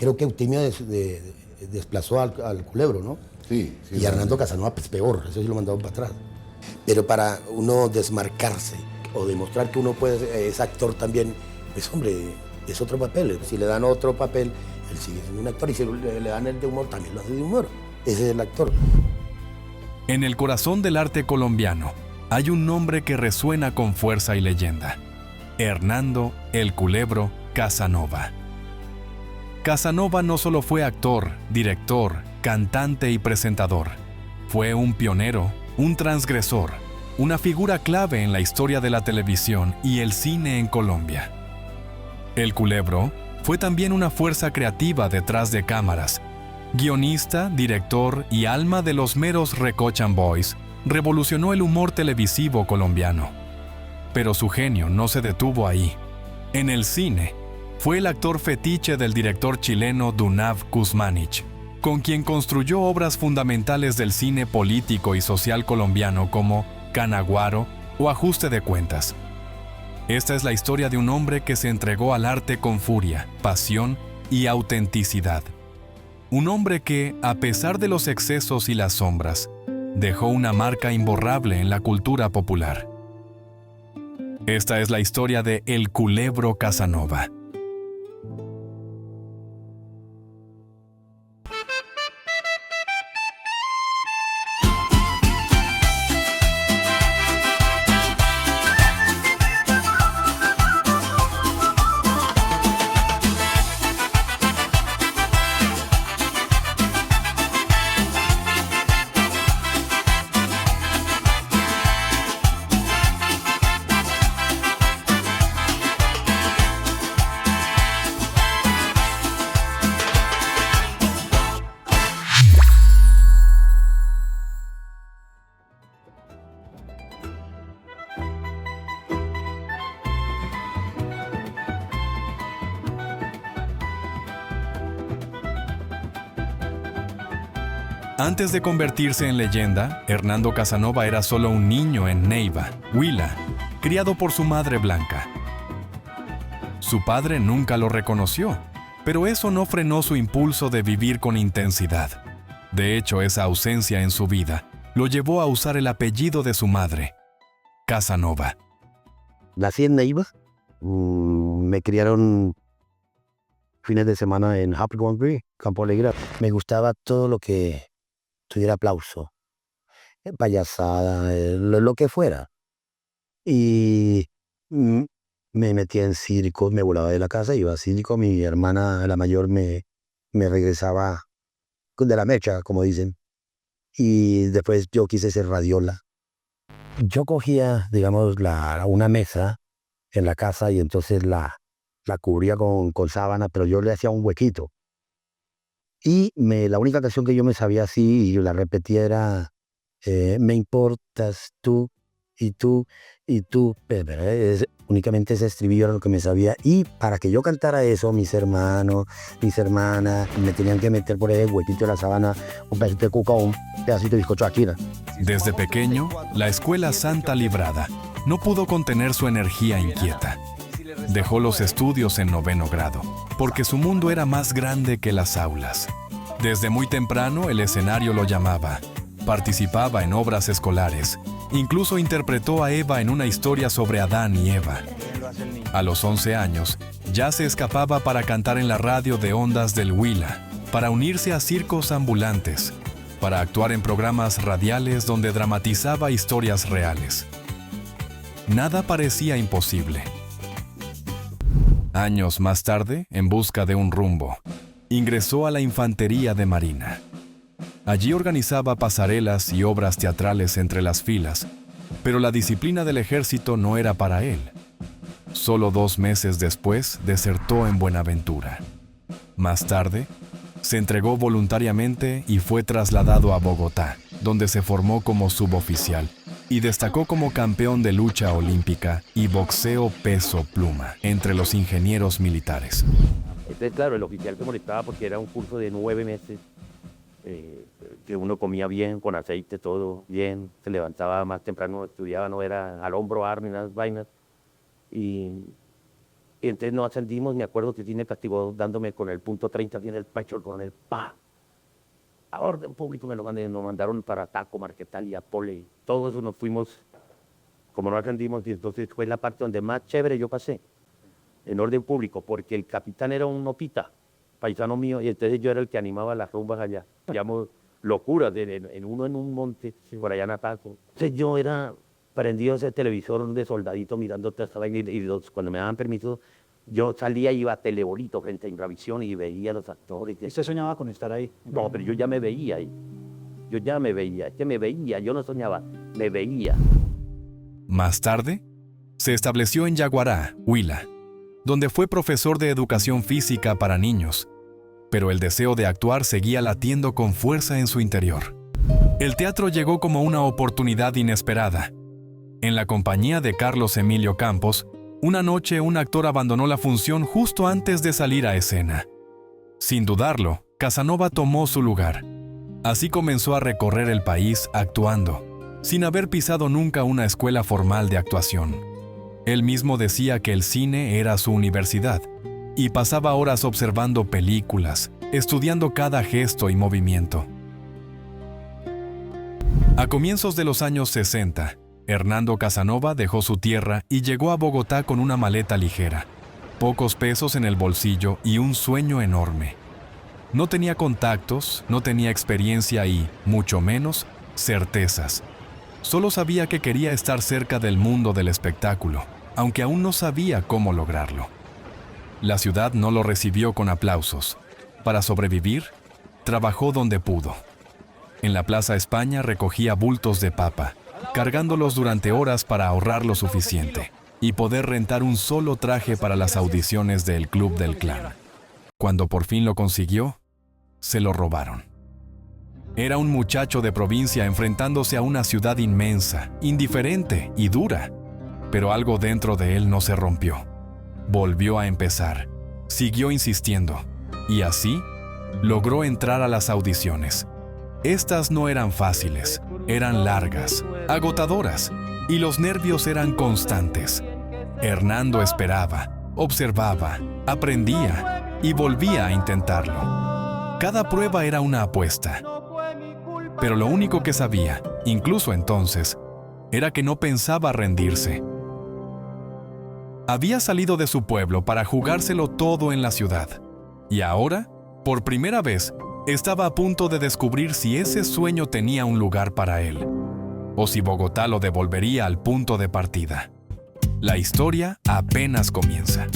creo que Eutimio desplazó al Culebro, ¿no? Sí. Y Hernando Casanova, pues peor, eso sí lo mandaron para atrás. Pero para uno desmarcarse o demostrar que uno es actor también, pues hombre, es otro papel. Si le dan otro papel, él sigue siendo un actor, y si le dan el de humor, también lo hace de humor. Ese es el actor. En el corazón del arte colombiano hay un nombre que resuena con fuerza y leyenda: Hernando "El Culebro" Casanova. Casanova no solo fue actor, director, cantante y presentador. Fue un pionero, un transgresor, una figura clave en la historia de la televisión y el cine en Colombia. El Culebro fue también una fuerza creativa detrás de cámaras. Guionista, director y alma de los meros Recochan Boys, revolucionó el humor televisivo colombiano. Pero su genio no se detuvo ahí. En el cine, fue el actor fetiche del director chileno Dunav Kuzmanich, con quien construyó obras fundamentales del cine político y social colombiano como Canaguaro o Ajuste de Cuentas. Esta es la historia de un hombre que se entregó al arte con furia, pasión y autenticidad. Un hombre que, a pesar de los excesos y las sombras, dejó una marca imborrable en la cultura popular. Esta es la historia de El Culebro Casanova. Antes de convertirse en leyenda, Hernando Casanova era solo un niño en Neiva, Huila, criado por su madre Blanca. Su padre nunca lo reconoció, pero eso no frenó su impulso de vivir con intensidad. De hecho, esa ausencia en su vida lo llevó a usar el apellido de su madre, Casanova. Nací en Neiva, me criaron fines de semana en Happy Country, Campo Alegre. Me gustaba todo lo que tuviera aplauso, payasada, lo que fuera. Y me metía en circo, me volaba de la casa, iba a circo. Mi hermana, la mayor, me regresaba de la mecha, como dicen. Y después yo quise ser radiola. Yo cogía, digamos, una mesa en la casa y entonces la cubría con sábana, pero yo le hacía un huequito. Y la única canción que yo me sabía así, y yo la repetía, era Me importas tú, y tú, y tú. Únicamente ese estribillo era lo que me sabía. Y para que yo cantara eso, mis hermanos, mis hermanas, me tenían que meter por el huequito de la sábana un pedacito de cuca o un pedacito de bizcocho Akira. Desde pequeño, la escuela Santa Librada no pudo contener su energía inquieta. Dejó los estudios en 9º grado, porque su mundo era más grande que las aulas. Desde muy temprano el escenario lo llamaba. Participaba en obras escolares. Incluso interpretó a Eva en una historia sobre Adán y Eva. A los 11 años, ya se escapaba para cantar en la radio de Ondas del Huila, para unirse a circos ambulantes, para actuar en programas radiales donde dramatizaba historias reales. Nada parecía imposible. Años más tarde, en busca de un rumbo, ingresó a la Infantería de Marina. Allí organizaba pasarelas y obras teatrales entre las filas, pero la disciplina del ejército no era para él. Solo 2 meses después desertó en Buenaventura. Más tarde, se entregó voluntariamente y fue trasladado a Bogotá, donde se formó como suboficial y destacó como campeón de lucha olímpica y boxeo peso pluma entre los ingenieros militares. Entonces, claro, el oficial se molestaba porque era un curso de 9 meses, que uno comía bien, con aceite, todo bien, se levantaba más temprano, estudiaba, no era al hombro, arma y unas vainas. Y Y entonces nos ascendimos, me acuerdo que sí me castigó dándome con el punto 30 así en el pecho, con el pa. A orden público nos mandaron para Taco, Marquetalia, Pole, todo eso nos fuimos, como no ascendimos, y entonces fue la parte donde más chévere yo pasé, en orden público, porque el capitán era un nopita, paisano mío, y entonces yo era el que animaba las rumbas allá, digamos, locuras, en un monte, por allá en Ataco. Entonces yo era prendido ese televisor de soldadito mirando toda esta vaina, y cuando me daban permiso, yo salía y iba a Telebolito frente a Infravisión y veía a los actores. ¿Usted soñaba con estar ahí? No, pero yo ya me veía ahí. Yo ya me veía, es que me veía, yo no soñaba, me veía. Más tarde, se estableció en Yaguará, Huila, donde fue profesor de educación física para niños, pero el deseo de actuar seguía latiendo con fuerza en su interior. El teatro llegó como una oportunidad inesperada. En la compañía de Carlos Emilio Campos, una noche un actor abandonó la función justo antes de salir a escena. Sin dudarlo, Casanova tomó su lugar. Así comenzó a recorrer el país actuando, sin haber pisado nunca una escuela formal de actuación. Él mismo decía que el cine era su universidad, y pasaba horas observando películas, estudiando cada gesto y movimiento. A comienzos de los años 60, Hernando Casanova dejó su tierra y llegó a Bogotá con una maleta ligera, pocos pesos en el bolsillo y un sueño enorme. No tenía contactos, no tenía experiencia y, mucho menos, certezas. Solo sabía que quería estar cerca del mundo del espectáculo, aunque aún no sabía cómo lograrlo. La ciudad no lo recibió con aplausos. Para sobrevivir, trabajó donde pudo. En la Plaza España recogía bultos de papa, cargándolos durante horas para ahorrar lo suficiente y poder rentar un solo traje para las audiciones del Club del Clan. Cuando por fin lo consiguió, se lo robaron. Era un muchacho de provincia enfrentándose a una ciudad inmensa, indiferente y dura, pero algo dentro de él no se rompió. Volvió a empezar, siguió insistiendo, y así logró entrar a las audiciones. Estas no eran fáciles, eran largas, agotadoras, y los nervios eran constantes. Hernando esperaba, observaba, aprendía y volvía a intentarlo. Cada prueba era una apuesta. Pero lo único que sabía, incluso entonces, era que no pensaba rendirse. Había salido de su pueblo para jugárselo todo en la ciudad, y ahora, por primera vez, estaba a punto de descubrir si ese sueño tenía un lugar para él, o si Bogotá lo devolvería al punto de partida. La historia apenas comienza.